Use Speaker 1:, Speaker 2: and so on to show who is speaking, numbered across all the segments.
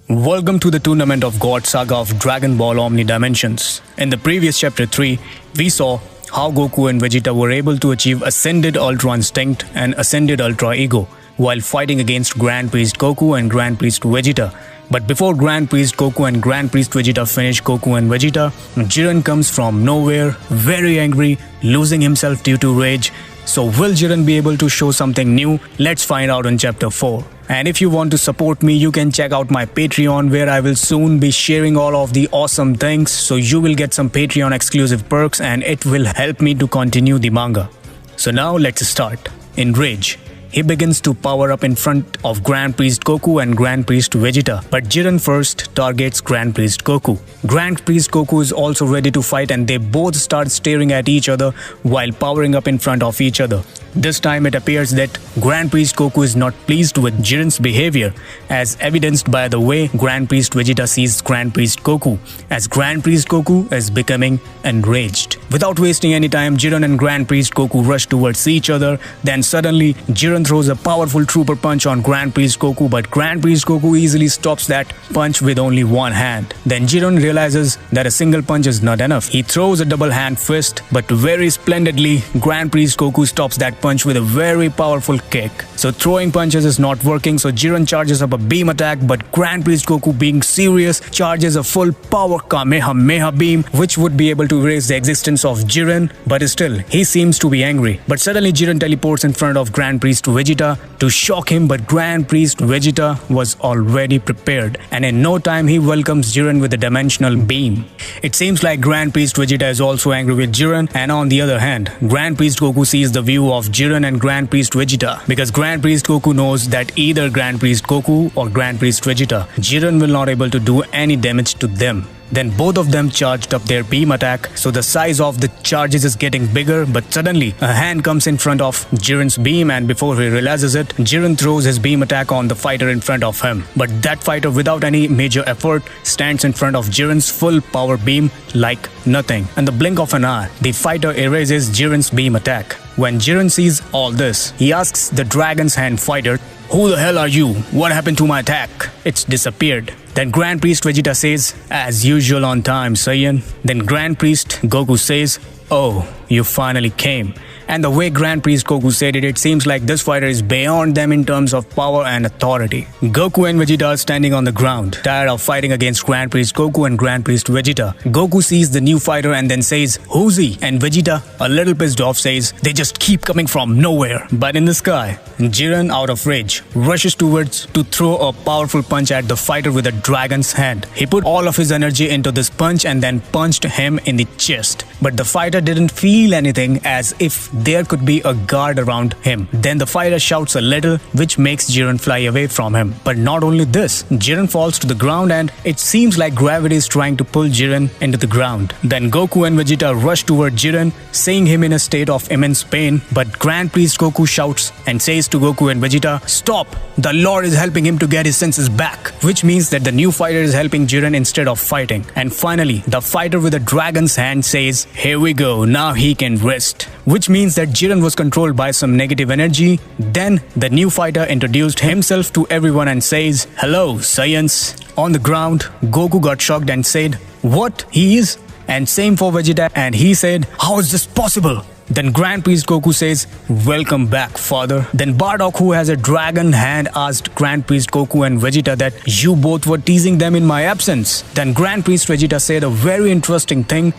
Speaker 1: Welcome to the Tournament of God saga of Dragon Ball Omni Dimensions. In the previous chapter 3, we saw how Goku and Vegeta were able to achieve Ascended Ultra Instinct and Ascended Ultra Ego while fighting against Grand Priest Goku and Grand Priest Vegeta. But before Grand Priest Goku and Grand Priest Vegeta finish Goku and Vegeta, Jiren comes from nowhere, very angry, losing himself due to rage. So will Jiren be able to show something new? Let's find out in chapter 4. And if you want to support me, you can check out my Patreon where I will soon be sharing all of the awesome things. So you will get some Patreon exclusive perks and it will help me to continue the manga. So now let's start. In Rage, he begins to power up in front of Grand Priest Goku and Grand Priest Vegeta, but Jiren first targets Grand Priest Goku. Grand Priest Goku is also ready to fight and they both start staring at each other while powering up in front of each other. This time it appears that Grand Priest Goku is not pleased with Jiren's behavior, as evidenced by the way Grand Priest Vegeta sees Grand Priest Goku, as Grand Priest Goku is becoming enraged. Without wasting any time, Jiren and Grand Priest Goku rush towards each other. Then suddenly, Jiren throws a powerful Trooper Punch on Grand Priest Goku, but Grand Priest Goku easily stops that punch with only one hand. Then Jiren realizes that a single punch is not enough. He throws a double hand fist, but very splendidly, Grand Priest Goku stops that punch with a very powerful kick. So throwing punches is not working, so Jiren charges up a beam attack, but Grand Priest Goku, being serious, charges a full power Kamehameha beam, which would be able to erase the existence of Jiren, but still, he seems to be angry. But suddenly Jiren teleports in front of Grand Priest Vegeta to shock him, but Grand Priest Vegeta was already prepared, and in no time he welcomes Jiren with a dimensional beam. It seems like Grand Priest Vegeta is also angry with Jiren, and on the other hand, Grand Priest Goku sees the view of Jiren and Grand Priest Vegeta, because Grand Priest Goku knows that either Grand Priest Goku or Grand Priest Vegeta, Jiren will not able to do any damage to them. Then both of them charged up their beam attack, so the size of the charges is getting bigger, but suddenly a hand comes in front of Jiren's beam, and before he realizes it, Jiren throws his beam attack on the fighter in front of him. But that fighter, without any major effort, stands in front of Jiren's full power beam like nothing. In the blink of an eye, the fighter erases Jiren's beam attack. When Jiren sees all this, he asks the Dragon's Hand fighter, "Who the hell are you? What happened to my attack? It's disappeared." Then Grand Priest Vegeta says, "As usual on time, Saiyan." Then Grand Priest Goku says, "Oh, you finally came." And the way Grand Priest Goku said it, it seems like this fighter is beyond them in terms of power and authority. Goku and Vegeta are standing on the ground, tired of fighting against Grand Priest Goku and Grand Priest Vegeta. Goku sees the new fighter and then says, "Who's he?" And Vegeta, a little pissed off, says, "They just keep coming from nowhere." But in the sky, Jiren, out of rage, rushes towards to throw a powerful punch at the fighter with a dragon's hand. He put all of his energy into this punch and then punched him in the chest. But the fighter didn't feel anything, as if there could be a guard around him. Then the fighter shouts a little, which makes Jiren fly away from him. But not only this, Jiren falls to the ground and it seems like gravity is trying to pull Jiren into the ground. Then Goku and Vegeta rush toward Jiren, seeing him in a state of immense pain. But Grand Priest Goku shouts and says to Goku and Vegeta, "Stop! The Lord is helping him to get his senses back." Which means that the new fighter is helping Jiren instead of fighting. And finally, the fighter with the dragon's hand says, "Here we go, now he can rest." Which means that Jiren was controlled by some negative energy. Then the new fighter introduced himself to everyone and says, "Hello, Saiyans." On the ground, Goku got shocked and said, "What? He is?" And same for Vegeta, and he said, "How is this possible?" Then Grand Priest Goku says, "Welcome back, father." Then Bardock, who has a dragon hand, asked Grand Priest Goku and Vegeta that you both were teasing them in my absence. Then Grand Priest Vegeta said a very interesting thing.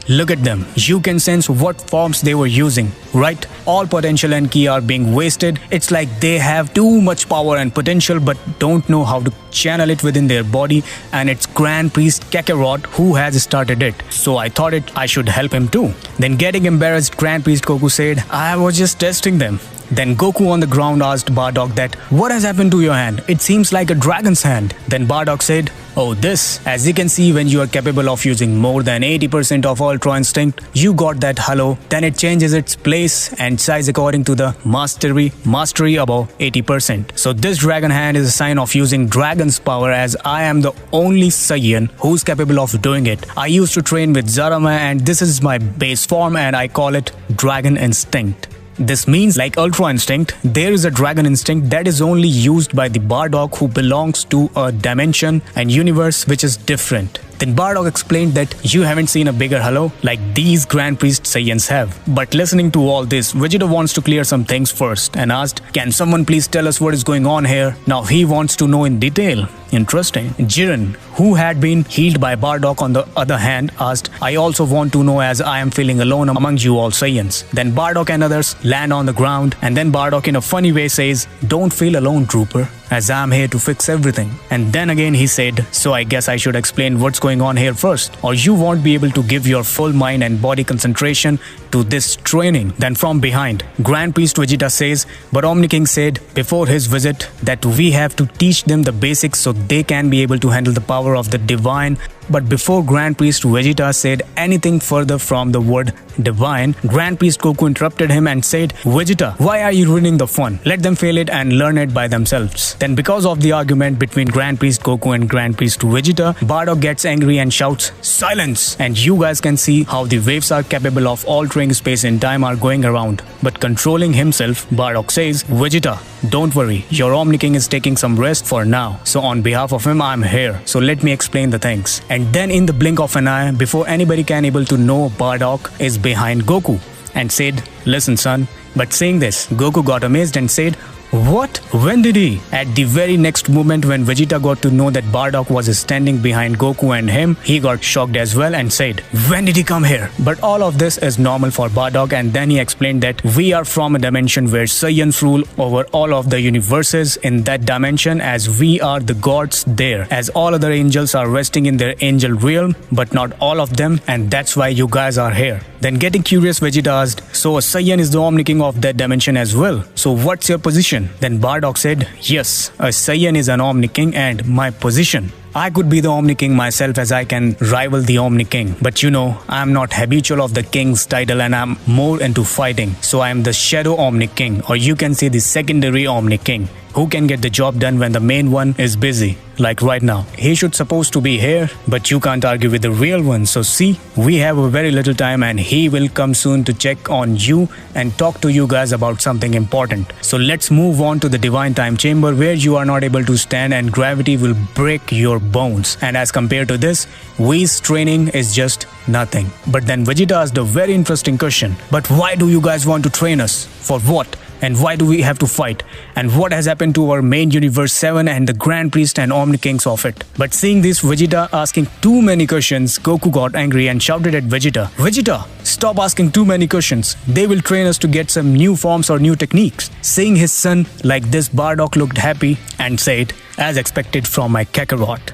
Speaker 1: "Look at them. You can sense what forms they were using, right? All potential and ki are being wasted. It's like they have too much power and potential but don't know how to channel it within their body, and it's Grand Priest Kakarot who has started it. So I thought I should help him too." Then getting embarrassed, Grand Priest Goku said, "I was just testing them." Then Goku on the ground asked Bardock that, "What has happened to your hand? It seems like a dragon's hand." Then Bardock said, "Oh, this. As you can see, when you are capable of using more than 80% of Ultra Instinct, you got that halo, then it changes its place and size according to the mastery above 80%. So this dragon hand is a sign of using dragon's power, as I am the only Saiyan who's capable of doing it. I used to train with Zarama and this is my base form and I call it Dragon Instinct." This means, like Ultra Instinct, there is a Dragon Instinct that is only used by the Bardock who belongs to a dimension and universe which is different. Then Bardock explained that you haven't seen a bigger hello like these Grand Priest Saiyans have. But listening to all this, Vegeta wants to clear some things first and asked, can someone please tell us what is going on here? Now he wants to know in detail. Interesting. Jiren, who had been healed by Bardock on the other hand, asked, I also want to know as I am feeling alone among you all Saiyans. Then Bardock and others land on the ground and then Bardock in a funny way says, don't feel alone, trooper, as I'm here to fix everything. And then again he said, so I guess I should explain what's going on here first, or you won't be able to give your full mind and body concentration to this training. Then from behind, Grand Priest Vegeta says, but Omni King said before his visit that we have to teach them the basics so they can be able to handle the power of the divine. But before Grand Priest Vegeta said anything further from the word divine, Grand Priest Goku interrupted him and said, Vegeta, why are you ruining the fun? Let them feel it and learn it by themselves. Then because of the argument between Grand Priest Goku and Grand Priest Vegeta, Bardock gets angry and shouts, silence! And you guys can see how the waves are capable of altering space and time are going around. But controlling himself, Bardock says, Vegeta, don't worry, your Omni King is taking some rest for now. So on behalf of him, I'm here. So let me explain the things. And then in the blink of an eye, before anybody can able to know, Bardock is behind Goku and said, listen son. But saying this, Goku got amazed and said, what? When did he? At the very next moment when Vegeta got to know that Bardock was standing behind Goku and him, he got shocked as well and said, when did he come here? But all of this is normal for Bardock, and then he explained that we are from a dimension where Saiyans rule over all of the universes in that dimension, as we are the gods there, as all other angels are resting in their angel realm, but not all of them, and that's why you guys are here. Then getting curious, Vegeta asked, so a Saiyan is the Omni King of that dimension as well. So what's your position? Then Bardock said, yes, a Saiyan is an Omni King, and my position, I could be the Omni King myself as I can rival the Omni King. But you know, I'm not habitual of the King's title and I'm more into fighting. So I'm the Shadow Omni King, or you can say the secondary Omni King, who can get the job done when the main one is busy. Like right now, he should supposed to be here, but you can't argue with the real one. So see, we have a very little time and he will come soon to check on you and talk to you guys about something important. So let's move on to the Divine Time Chamber, where you are not able to stand and gravity will break your bones. And as compared to this, Whis training is just nothing. But then Vegeta asked a very interesting question. But why do you guys want to train us? For what? And why do we have to fight? And what has happened to our main universe 7 and the Grand Priest and Omni Kings of it? But seeing this Vegeta asking too many questions, Goku got angry and shouted at Vegeta, Vegeta, stop asking too many questions. They will train us to get some new forms or new techniques. Seeing his son like this, Bardock looked happy and said, as expected from my Kakarot,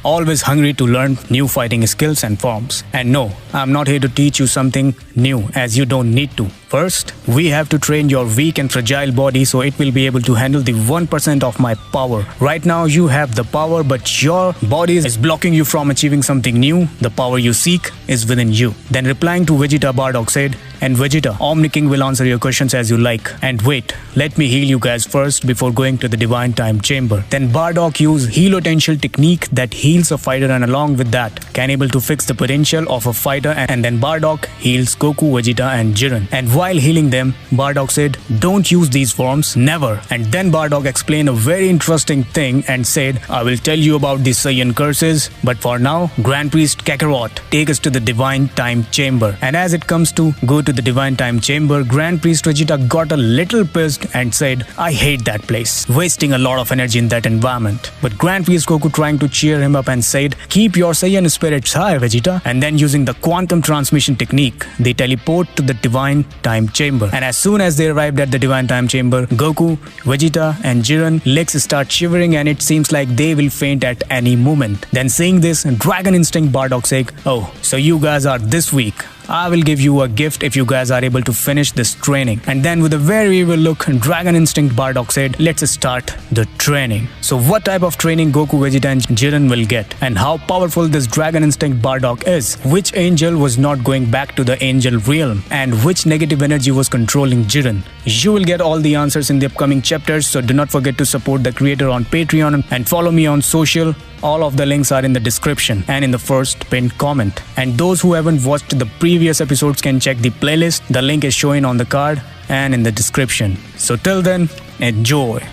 Speaker 1: always hungry to learn new fighting skills and forms. And no, I'm not here to teach you something new, as you don't need to. First, we have to train your weak and fragile body so it will be able to handle the 1% of my power. Right now you have the power, but your body is blocking you from achieving something new. The power you seek is within you. Then replying to Vegeta, Bardock said, and Vegeta, Omni King will answer your questions as you like. And wait, let me heal you guys first before going to the Divine Time Chamber. Then Bardock used Heal Potential technique that heals a fighter, and along with that can able to fix the potential of a fighter, and then Bardock heals Goku, Vegeta and Jiren. And while healing them, Bardock said, don't use these forms, never. And then Bardock explained a very interesting thing and said, I will tell you about the Saiyan curses, but for now, Grand Priest Kakarot, take us to the Divine Time Chamber. And as it comes to go to the Divine Time Chamber, Grand Priest Vegeta got a little pissed and said, I hate that place, wasting a lot of energy in that environment. But Grand Priest Goku trying to cheer him up and said, keep your Saiyan spirits high, Vegeta. And then using the quantum transmission technique, they teleport to the Divine Time Chamber. And as soon as they arrived at the Divine Time Chamber, Goku, Vegeta and Jiren legs start shivering and it seems like they will faint at any moment. Then seeing this, Dragon Instinct Bardock said, oh, so you guys are this weak. I will give you a gift if you guys are able to finish this training. And then with a very evil look, Dragon Instinct Bardock said, let's start the training. So what type of training Goku, Vegeta and Jiren will get, and how powerful this Dragon Instinct Bardock is, which angel was not going back to the angel realm, and which negative energy was controlling Jiren. You will get all the answers in the upcoming chapters, so do not forget to support the creator on Patreon and follow me on social. All of the links are in the description and in the first pinned comment. And those who haven't watched the previous episodes can check the playlist. The link is showing on the card. and in the description. So till then, enjoy!